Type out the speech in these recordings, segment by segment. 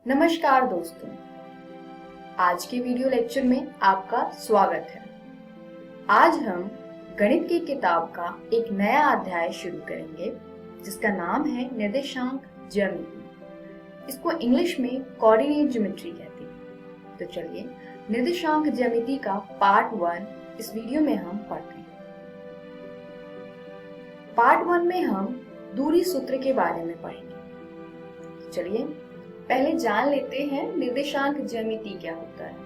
नमस्कार दोस्तों, आज के वीडियो लेक्चर में आपका स्वागत है। आज हम गणित की किताब का एक नया अध्याय शुरू करेंगे जिसका नाम है निर्देशांक ज्यामिति। इसको इंग्लिश में कोऑर्डिनेट ज्योमेट्री कहते हैं। तो चलिए निर्देशांक ज्यामिति का पार्ट 1 इस वीडियो में हम पढ़ते हैं। पार्ट 1 में हम दूरी सूत्र के बारे में पढ़ेंगे। चलिए पहले जान लेते हैं निर्देशांक ज्यामिति क्या होता है।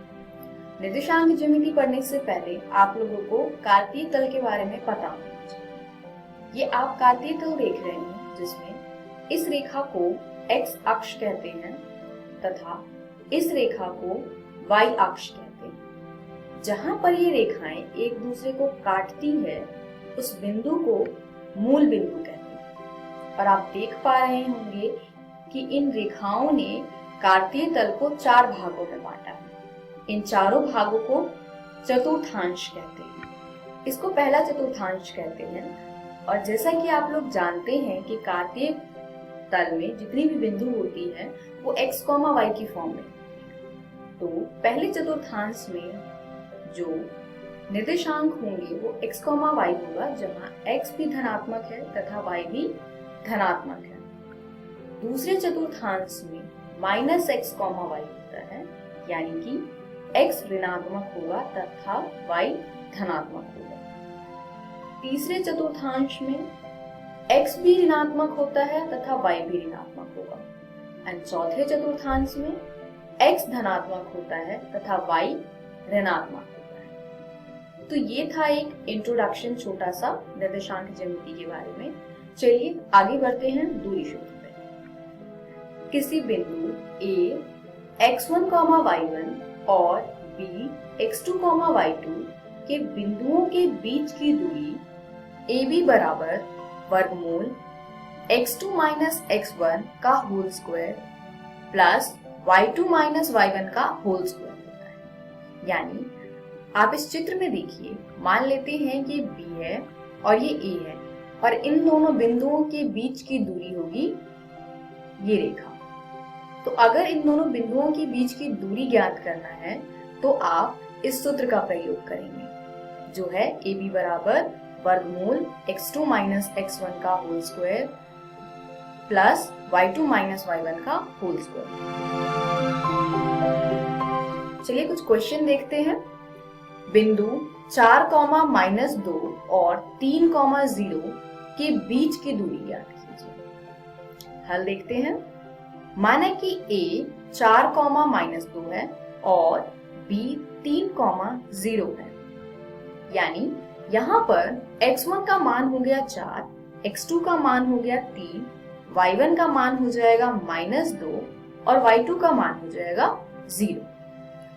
निर्देशांक ज्यामिति पढ़ने से पहले आप लोगों को कार्तीय तल के बारे में पता होना चाहिए। ये आप कार्तीय तल देख रहे हैं जिसमें इस रेखा को x अक्ष कहते हैं तथा इस रेखा को y अक्ष कहते हैं। जहां पर ये रेखाएं एक दूसरे को काटती है उस बिंदु को मूल बिंदु कहते हैं। और आप देख पा रहे होंगे कि इन रेखाओं ने कार्तीय तल को 4 भागों में बांटा है। इन चारों भागों को चतुर्थांश कहते हैं। इसको पहला चतुर्थांश कहते हैं। और जैसा कि आप लोग जानते हैं कि कार्तीय तल में जितनी भी बिंदु होती है वो x, y की फॉर्म में। तो पहले चतुर्थांश में जो निर्देशांक होंगे वो x, y होगा, जहां x भी धनात्मक है तथा y भी धनात्मक है। दूसरे चतुर्थांश में -x, y होता है, यानी कि x ऋणात्मक होगा तथा y धनात्मक होगा। तीसरे चतुर्थांश में x भी ऋणात्मक होता है तथा y भी ऋणात्मक होगा। और चौथे चतुर्थांश में x धनात्मक होता है तथा y ऋणात्मक होता है। तो ये था एक इंट्रोडक्शन छोटा सा निर्देशांक ज्यामिति के बारे में। चलिए आगे बढ़ते हैं दूरी सूत्र। किसी बिंदु A x1, y1 और B x2, y2 के बिंदुओं के बीच की दूरी AB बराबर वर्गमूल x2 - x1 का whole square plus y2 - y1 का होल स्क्वायर होता है। यानी आप इस चित्र में देखिए, मान लेते हैं कि B है और ये A है और इन दोनों बिंदुओं के बीच की दूरी होगी ये रेखा। तो अगर इन दोनों बिंदुओं के बीच की दूरी ज्ञात करना है तो आप इस सूत्र का प्रयोग करेंगे जो है AB बराबर वर्गमूल x2 - x1 का whole square plus y2 - y1 का होल स्क्वायर। चलिए कुछ क्वेश्चन देखते हैं। बिंदु 4, -2 और 3, 0 के बीच की दूरी ज्ञात कीजिए। हल देखते हैं। माना कि A 4, -2 है और B 3, 0 है। यानी यहाँ पर x1 का मान हो गया 4, x2 का मान हो गया 3, y1 का मान हो जाएगा -2 और y2 का मान हो जाएगा 0।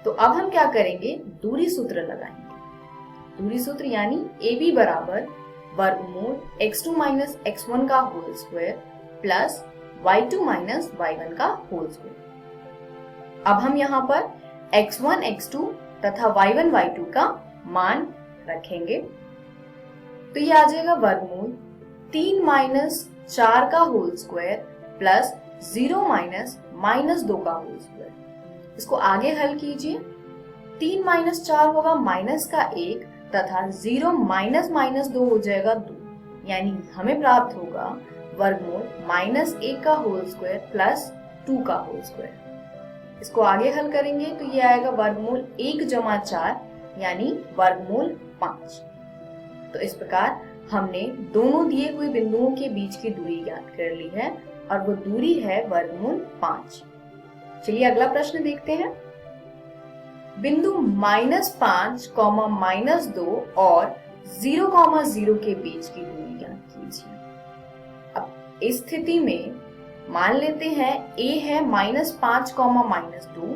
तो अब हम क्या करेंगे, दूरी सूत्र लगाएंगे। दूरी सूत्र यानी AB बराबर वर्गमूल x2 - x1 का whole square plus y2 - y1 का होल स्क्वायर। अब हम यहाँ पर x1, x2 तथा y1, y2 का मान रखेंगे। तो ये आ जाएगा वर्गमूल 3 - 4 का होल स्क्वायर प्लस 0 - -2 का होल स्क्वायर। इसको आगे हल कीजिए। 3 - 4 होगा माइनस का 1 तथा 0 - -2 हो जाएगा 2। यानी हमें प्राप्त होगा वर्गमूल -1 का होल स्क्वायर प्लस 2 का होल स्क्वायर। इसको आगे हल करेंगे तो ये आएगा वर्गमूल 1 + 4 यानी वर्गमूल 5। तो इस प्रकार हमने दोनों दिए हुए बिंदुओं के बीच की दूरी ज्ञात कर ली है और वो दूरी है वर्गमूल 5। चलिए अगला प्रश्न देखते हैं। बिंदु -5, -2 और 0, 0 के बीच की दूरी ज्ञात कीजिए। इस स्थिति में मान लेते हैं A है -5, -2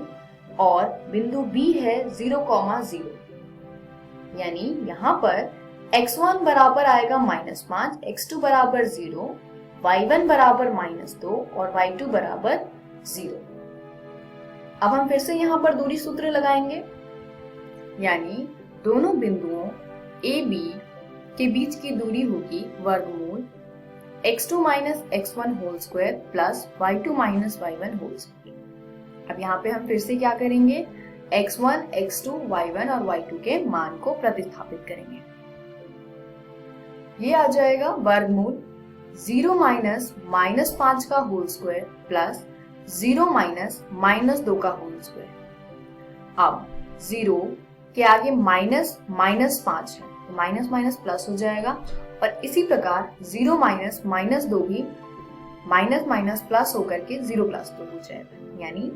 और बिंदु B है 0, 0। यानी यहाँ पर x1 बराबर आएगा -5, x2 बराबर 0, y1 बराबर -2 और y2 बराबर 0। अब हम फिर से यहाँ पर दूरी सूत्र लगाएंगे। यानी दोनों बिंदुओं AB के बीच की दूरी होगी वर्गमूल x2 - x1 whole square plus y2 - y1 whole square. अब यहाँ पे हम फिर से क्या करेंगे, x1, x2, y1 और y2 के मान को प्रतिस्थापित करेंगे। ये आ जाएगा वर्गमूल 0 माइनस -5 का होल स्क्वायर प्लस 0 माइनस -2 का होल स्क्वायर। अब 0 के आगे माइनस -5 है तो माइनस माइनस प्लस हो जाएगा, और इसी प्रकार 0 माइनस -2 भी माइनस माइनस प्लस होकर के 0 प्लस 2 हो जाएगा, यानी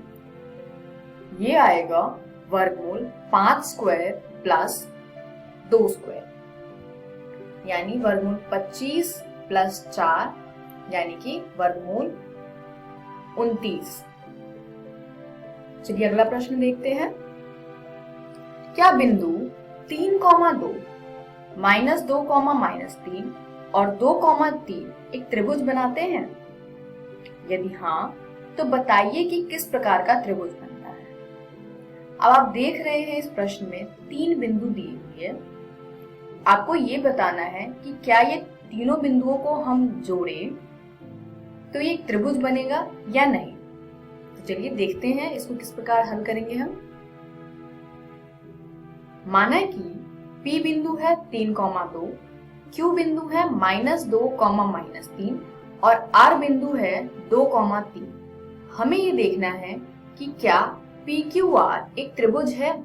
ये आएगा वर्गमूल 5 स्क्वायर प्लस 2 स्क्वायर, यानी वर्गमूल 25 प्लस 4 यानी कि वर्गमूल 29। चलिए अगला प्रश्न देखते हैं। क्या बिंदु 3, 2, -2, -3 और 2, 3 एक त्रिभुज बनाते हैं? यदि हाँ, तो बताइए कि किस प्रकार का त्रिभुज बनता है। अब आप देख रहे हैं इस प्रश्न में 3 बिंदु दिए हुए हैं। आपको ये बताना है कि क्या ये तीनों बिंदुओं को हम जोड़ें तो ये एक त्रिभुज बनेगा या नहीं। तो चलिए देखते हैं इसको किस प्रकार हल करेंगे हम। माना कि P बिंदु है 3, 2, Q बिंदु है -2, -3 और R बिंदु है 2, 3। हमें ये देखना है कि क्या PQR एक त्रिभुज है।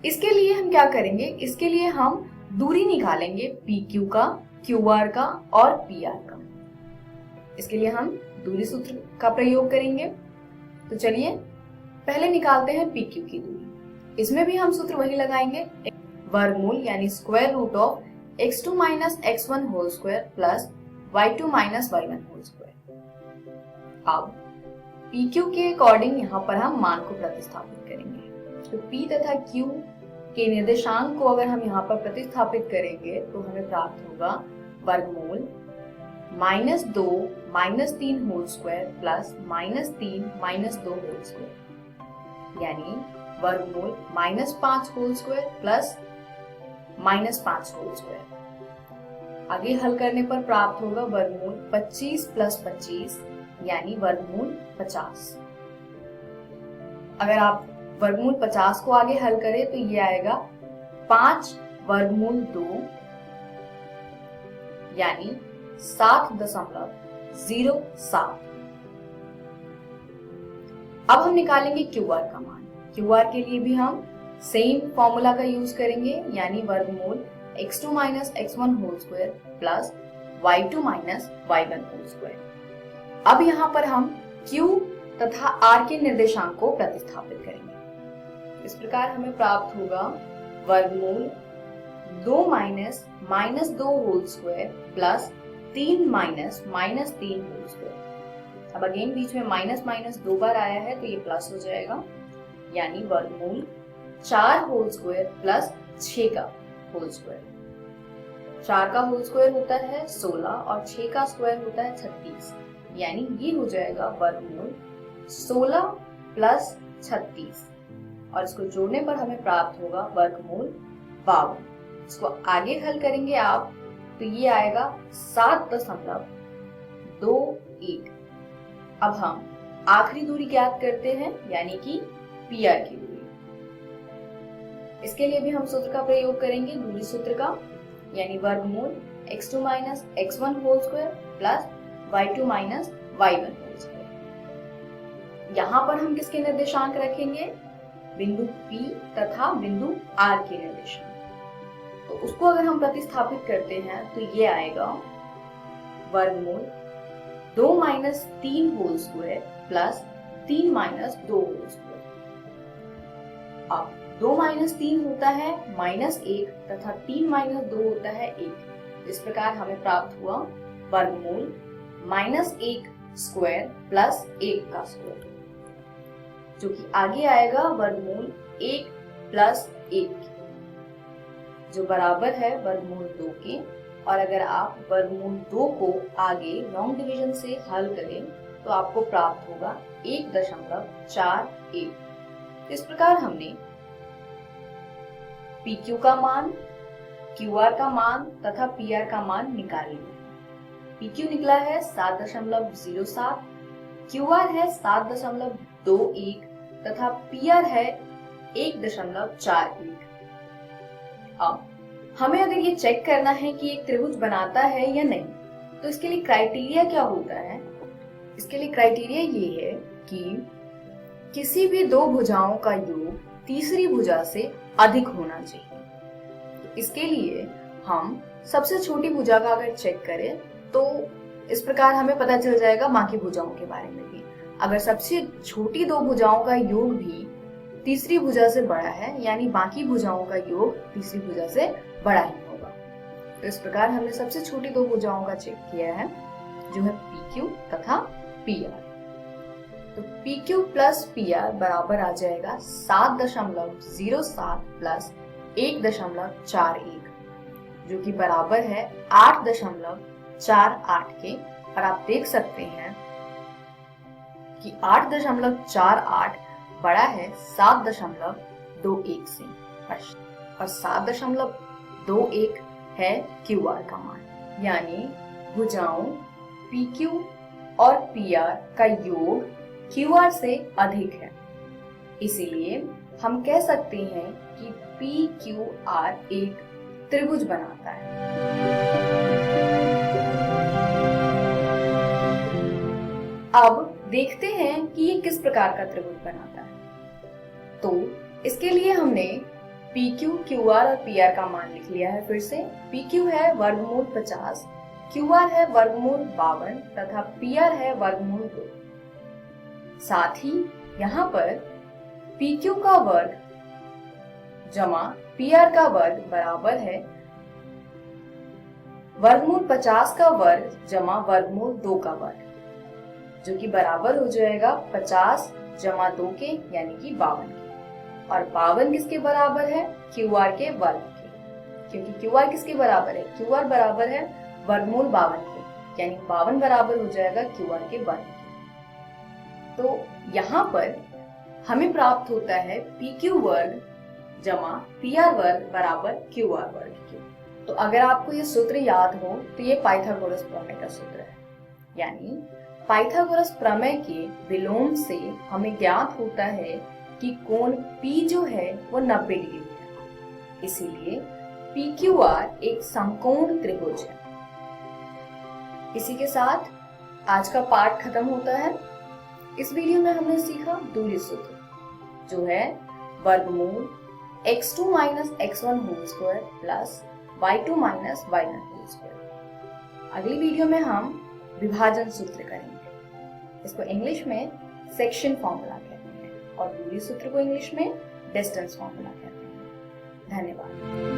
इसके लिए हम क्या करेंगे, इसके लिए हम दूरी निकालेंगे PQ का, QR का और PR का। इसके लिए हम दूरी सूत्र का प्रयोग करेंगे। तो चलिए पहले निकालते हैं PQ की दूरी। इसमें भी हम सूत्र वही लगाएंगे, वर्गमूल यानी square root of x2 minus x1 whole square plus y2 minus y1 whole square. अब PQ के अकॉर्डिंग यहाँ पर हम मान को प्रतिस्थापित करेंगे। तो P तथा Q के निर्देशांक को अगर हम यहाँ पर प्रतिस्थापित करेंगे तो हमें प्राप्त होगा वर्गमूल -2 -3 whole square plus -3 -2 whole square, यानी वर्गमूल -5 whole square plus -5 whole square. आगे हल करने पर प्राप्त होगा वर्गमूल 25 प्लस 25 यानी वर्गमूल 50। अगर आप वर्गमूल 50 को आगे हल करें तो ये आएगा 5 वर्गमूल 2 यानी 7.07। अब हम निकालेंगे QR का मान। QR के लिए भी हम सेम फॉर्मूला का यूज करेंगे, यानी वर्गमूल x2 minus x1 whole square plus y2 minus y1 whole square. अब यहाँ पर हम Q तथा R के निर्देशांक को प्रतिस्थापित करेंगे। इस प्रकार हमें प्राप्त होगा वर्गमूल 2 minus -2 whole square plus 3 minus -3 whole square. अब अगेन बीच में माइनस माइनस 2 बार आया है तो ये प्लस हो जाएगा, यानी वर्गमूल 4 होल स्क्वायर प्लस 6 का होल स्क्वायर। 4 का होल स्क्वायर होता है 16 और 6 का स्क्वायर होता है 36, यानी ये हो जाएगा वर्गमूल 16 प्लस 36 और इसको जोड़ने पर हमें प्राप्त होगा वर्गमूल 52। इसको आगे हल करेंगे आप तो ये आएगा 7.21। अब हम आखिरी दूरी ज्ञात करते हैं, यानी कि PR की दूरी। इसके लिए भी हम सूत्र का प्रयोग करेंगे, दूरी सूत्र का, यानी वर्गमूल x2 minus x1 whole square plus y2 minus y1 whole square. यहाँ पर हम किसके निर्देशांक रखेंगे, बिंदु P तथा बिंदु R के निर्देशांक। तो उसको अगर हम प्रतिस्थापित करते हैं तो ये आएगा वर्गमूल 2 minus 3 whole square plus 3 minus 2 whole square. अब 2 माइनस 3 होता है -1 तथा 3 माइनस 2 होता है 1। इस प्रकार हमें प्राप्त हुआ वर्गमूल -1 स्क्वायर प्लस 1 का स्क्वायर, जो कि आगे आएगा वर्गमूल 1 प्लस 1, जो बराबर है वर्गमूल 2 के। और अगर आप वर्गमूल 2 को आगे लॉन्ग डिवीजन से हल करें तो आपको प्राप्त होगा 1.41। इस प्रकार हमने PQ का मान, QR का मान तथा PR का मान निकाल लिया। PQ निकला है 7.07, QR है 7.21 तथा PR है 1.41। अब हमें अगर ये चेक करना है कि एक त्रिभुज बनाता है या नहीं, तो इसके लिए क्राइटेरिया क्या होता है? इसके लिए क्राइटेरिया ये है कि किसी भी दो भुजाओं का योग तीसरी भुजा से अधिक होना चाहिए। तो इसके लिए हम सबसे छोटी भुजा का अगर चेक करें तो इस प्रकार हमें पता चल जाएगा बाकी भुजाओं के बारे में भी। अगर सबसे छोटी दो भुजाओं का योग भी तीसरी भुजा से बड़ा है, यानी बाकी भुजाओं का योग तीसरी भुजा से बड़ा ही होगा। तो इस प्रकार हमने सबसे छोटी दो भुजाओं का चेक किया है, जो है PQ तथा PR। तो PQ प्लस PR बराबर आ जाएगा 7.07 प्लस 1.41, जो कि बराबर है 8.48 के। और आप देख सकते हैं कि 8.48 बड़ा है 7.21 से, और 7.21 है QR का मान, यानी भुजाओं PQ और PR का योग QR से अधिक है। इसीलिए हम कह सकते हैं कि PQR एक त्रिभुज बनाता है। अब देखते हैं कि ये किस प्रकार का त्रिभुज बनाता है। तो इसके लिए हमने PQ, QR और PR का मान लिख लिया है। फिर से PQ है वर्गमूल 50, QR है वर्गमूल 52 तथा PR है वर्गमूल 2। साथ ही यहाँ पर PQ का वर्ग जमा PR का वर्ग बराबर है वर्गमूल 50 का वर्ग जमा वर्गमूल 2 का वर्ग, जो कि बराबर हो जाएगा 50 जमा 2 के, यानी कि 52 के। और 52 किसके बराबर है? QR के वर्ग के, क्योंकि QR किसके बराबर है? QR बराबर है वर्गमूल 52 के, यानी 52 बराबर हो जाएगा QR के वर्ग के। तो यहाँ पर हमें प्राप्त होता है PQ वर्ग जमा PR वर्ग बराबर QR वर्ग के। तो अगर आपको ये सूत्र याद हो तो ये पाइथागोरस प्रमेय का सूत्र है, यानी पाइथागोरस प्रमेय के विलोम से हमें ज्ञात होता है कि कोण P जो है वो 90 डिग्री है। इसीलिए PQR एक समकोण त्रिभुज है। इसी के साथ आज का पाठ खत्म होता है। इस वीडियो में हमने सीखा दूरी सूत्र, जो है वर्गमूल x2 minus x1 whole square plus y2 minus y0 whole square. अगली वीडियो में हम विभाजन सूत्र करेंगे। इसको इंग्लिश में सेक्शन फॉर्मूला कहते हैं और दूरी सूत्र को इंग्लिश में डिस्टेंस फॉर्मूला कहते हैं। धन्यवाद।